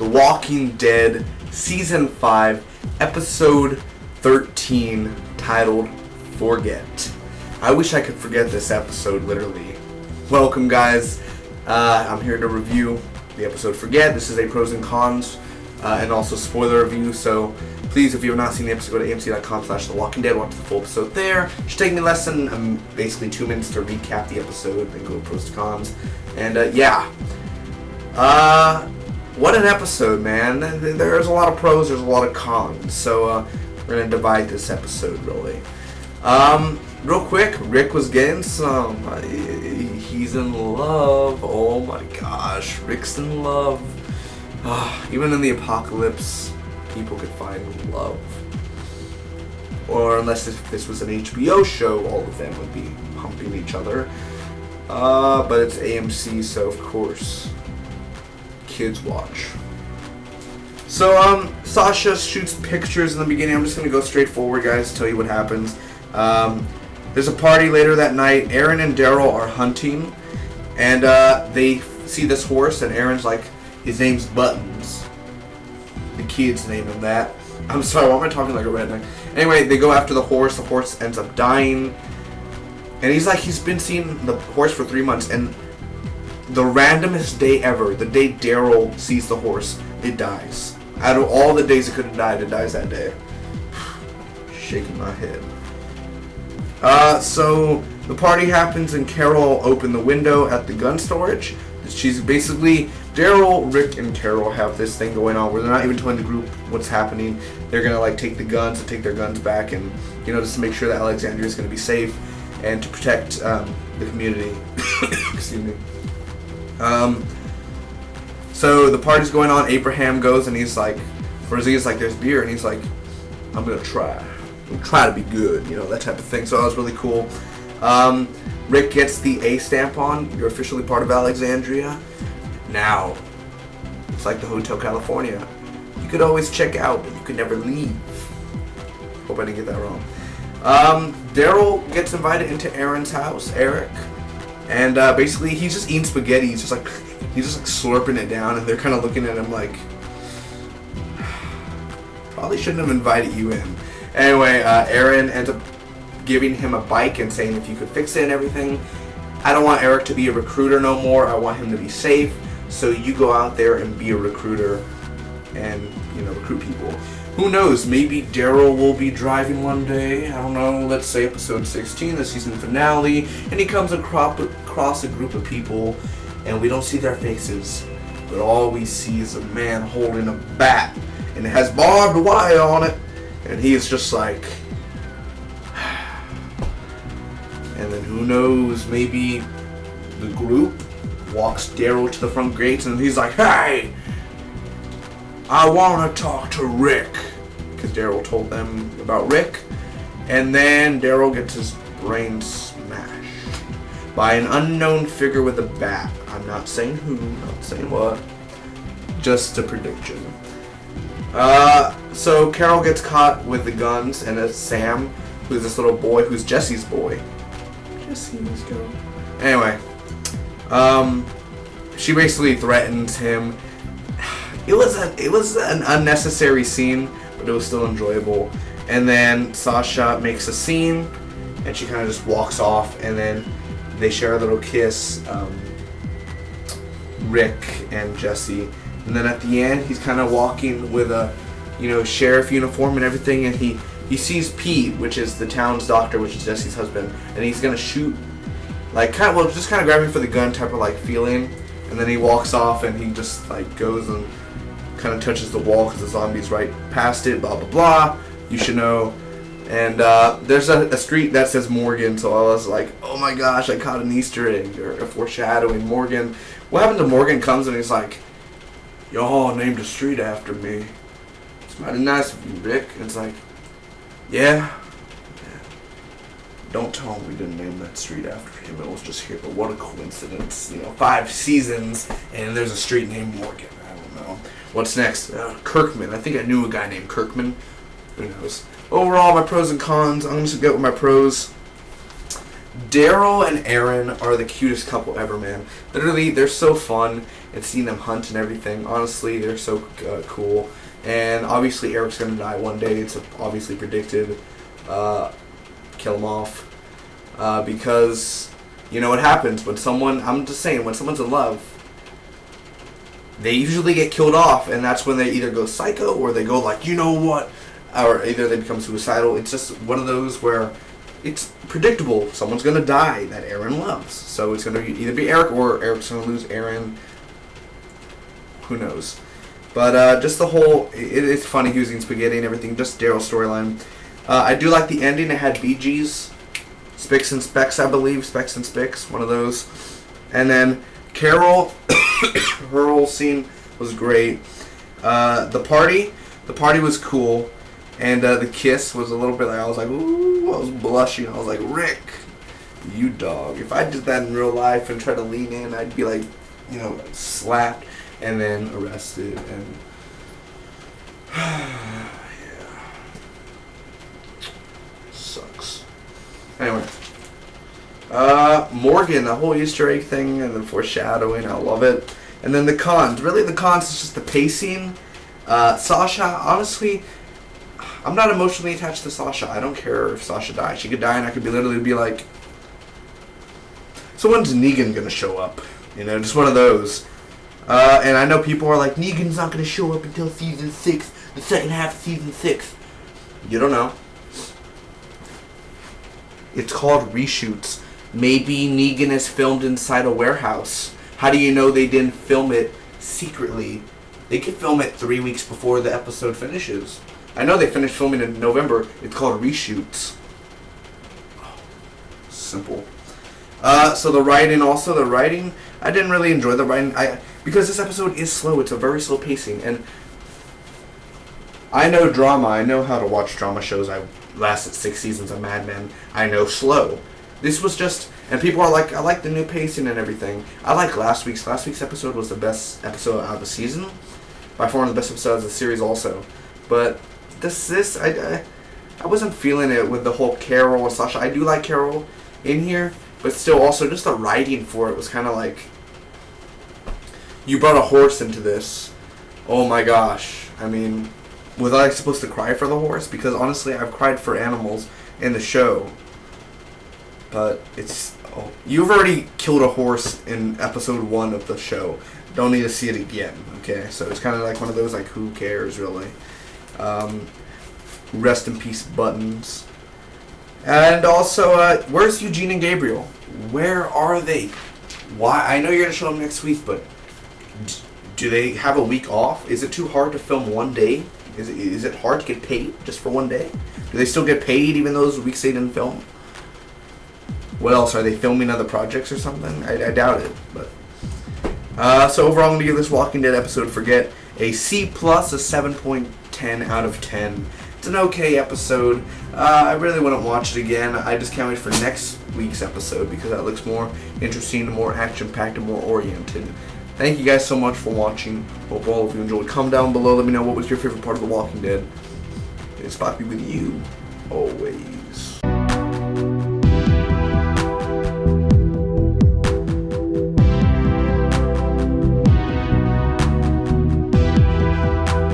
The Walking Dead Season 5, Episode 13, titled Forget. I wish I could forget this episode, literally. Welcome, guys. I'm here to review the episode Forget. This is a pros and cons and also spoiler review, so please, if you have not seen the episode, go to amc.com/The Walking Dead. Watch the full episode there. It should take me less than basically 2 minutes to recap the episode and go pros to cons. And what an episode, man. There's a lot of pros, there's a lot of cons. So we're going to divide this episode, really. Real quick, Rick was getting some. He's in love. Oh my gosh, Rick's in love. Even in the apocalypse, people could find love. Or unless if this was an HBO show, all of them would be humping each other. But it's AMC, so of course, kids watch. So, Sasha shoots pictures in the beginning. I'm just going to go straight forward, guys, tell you what happens. There's a party later that night. Aaron and Daryl are hunting, and they see this horse, and Aaron's like, his name's Buttons. The kids name him that. I'm sorry, why am I talking like a redneck? Anyway, they go after the horse. The horse ends up dying, and he's been seeing the horse for 3 months, and the randomest day ever, the day Daryl sees the horse, it dies. Out of all the days it could have died, it dies that day. Shaking my head. So the party happens, and Carol opened the window at the gun storage. She's basically, Daryl, Rick, and Carol have this thing going on where they're not even telling the group what's happening. They're gonna like take the guns and take their guns back, and just to make sure that Alexandria is gonna be safe and to protect the community. Excuse me. So the party's going on. Abraham goes, and he's like, Rosita's like, there's beer, and he's like, I'm gonna try to be good, that type of thing. So that was really cool. Rick gets the A stamp on. You're officially part of Alexandria. Now, it's like the Hotel California. You could always check out, but you could never leave. Hope I didn't get that wrong. Daryl gets invited into Aaron's house, Eric, and basically he's just eating spaghetti. He's just like slurping it down, and they're kind of looking at him like, probably shouldn't have invited you in. Anyway, Aaron ends up giving him a bike and saying if you could fix it and everything. I don't want Eric to be a recruiter no more. I want him to be safe. So you go out there and be a recruiter and, recruit people. Who knows? Maybe Daryl will be driving one day. I don't know. Let's say episode 16, the season finale. And he comes across a group of people and we don't see their faces. But all we see is a man holding a bat. And it has barbed wire on it. And he's just like... And then who knows, maybe the group walks Daryl to the front gates and he's like, hey, I want to talk to Rick. Because Daryl told them about Rick. And then Daryl gets his brain smashed by an unknown figure with a bat. I'm not saying who, not saying what. Just a prediction. So Carol gets caught with the guns, and it's Sam, who's this little boy, who's Jesse's boy. Let's go. Anyway, she basically threatens him. It was an unnecessary scene, but it was still enjoyable. And then Sasha makes a scene, and she kind of just walks off, and then they share a little kiss, Rick and Jesse. And then at the end, he's kind of walking with a, sheriff uniform and everything, and he sees Pete, which is the town's doctor, which is Jesse's husband, and he's gonna shoot, just kind of grabbing for the gun type of feeling, and then he walks off and he just goes and kind of touches the wall because the zombie's right past it, blah blah blah. You should know. And there's a street that says Morgan, so I was like, oh my gosh, I caught an Easter egg or a foreshadowing. Morgan. What happened to Morgan comes and he's like, y'all named a street after me. It's mighty nice of you, Rick. And it's like, yeah. Don't tell him we didn't name that street after him. It was just here. But what a coincidence. 5 seasons and there's a street named Morgan. I don't know. What's next? Kirkman. I think I knew a guy named Kirkman. Who knows? Overall, my pros and cons. I'm just going to go with my pros. Daryl and Aaron are the cutest couple ever, man. Literally, they're so fun, and seeing them hunt and everything. Honestly, they're so cool. And obviously, Eric's gonna die one day. It's obviously predicted. Kill him off. Because, you know what happens when someone, I'm just saying, when someone's in love, they usually get killed off, and that's when they either go psycho or they go like, you know what, or either they become suicidal. It's just one of those where it's predictable. Someone's going to die that Aaron loves. So it's going to either be Eric or Eric's going to lose Aaron. Who knows? But just the whole, it's funny using spaghetti and everything, just Daryl's storyline. I do like the ending. It had BG's. Spicks and Specs, I believe. Specs and Spicks, one of those. And then Carol, her whole scene was great. The party was cool. And the kiss was a little bit like, I was like, ooh, I was blushing. I was like, Rick, you dog. If I did that in real life and tried to lean in, I'd be like, you know, slapped and then arrested. And yeah, sucks. Anyway, Morgan, the whole Easter egg thing and the foreshadowing, I love it. And then the cons. Really, the cons is just the pacing. Sasha, honestly, I'm not emotionally attached to Sasha. I don't care if Sasha dies. She could die and I could literally be like, so when's Negan gonna show up? You know, just one of those. And I know people are like, Negan's not gonna show up until season 6, the second half of season 6. You don't know. It's called reshoots. Maybe Negan is filmed inside a warehouse. How do you know they didn't film it secretly? They could film it 3 weeks before the episode finishes. I know they finished filming in November. It's called reshoots. Simple. So the writing, I didn't really enjoy the writing. Because this episode is slow. It's a very slow pacing. And I know drama. I know how to watch drama shows. I lasted 6 seasons of Mad Men. I know slow. This was just, and people are like, I like the new pacing and everything. I like last week's. Last week's episode was the best episode out of the season. By far one of the best episodes of the series also. But I wasn't feeling it with the whole Carol and Sasha. I do like Carol in here, but still also just the writing for it was kind of like, you brought a horse into this. Oh my gosh. I mean, was I supposed to cry for the horse? Because honestly, I've cried for animals in the show. But it's, you've already killed a horse in episode 1 of the show. Don't need to see it again, okay? So it's kind of like one of those, like, who cares, really? Rest in peace, Buttons. And also, where's Eugene and Gabriel? Where are they? Why? I know you're going to show them next week, but do they have a week off? Is it too hard to film one day? Is it hard to get paid just for one day? Do they still get paid even those weeks they didn't film? What else? Are they filming other projects or something? I doubt it. But so overall, I'm going to give this Walking Dead episode, Forget, a C+, a 7.10 out of 10. It's an okay episode. I really wouldn't watch it again. I just can't wait for next week's episode because that looks more interesting, more action-packed, and more oriented. Thank you guys so much for watching. Hope all of you enjoyed. Comment down below. Let me know what was your favorite part of The Walking Dead. It's Poppy with you always.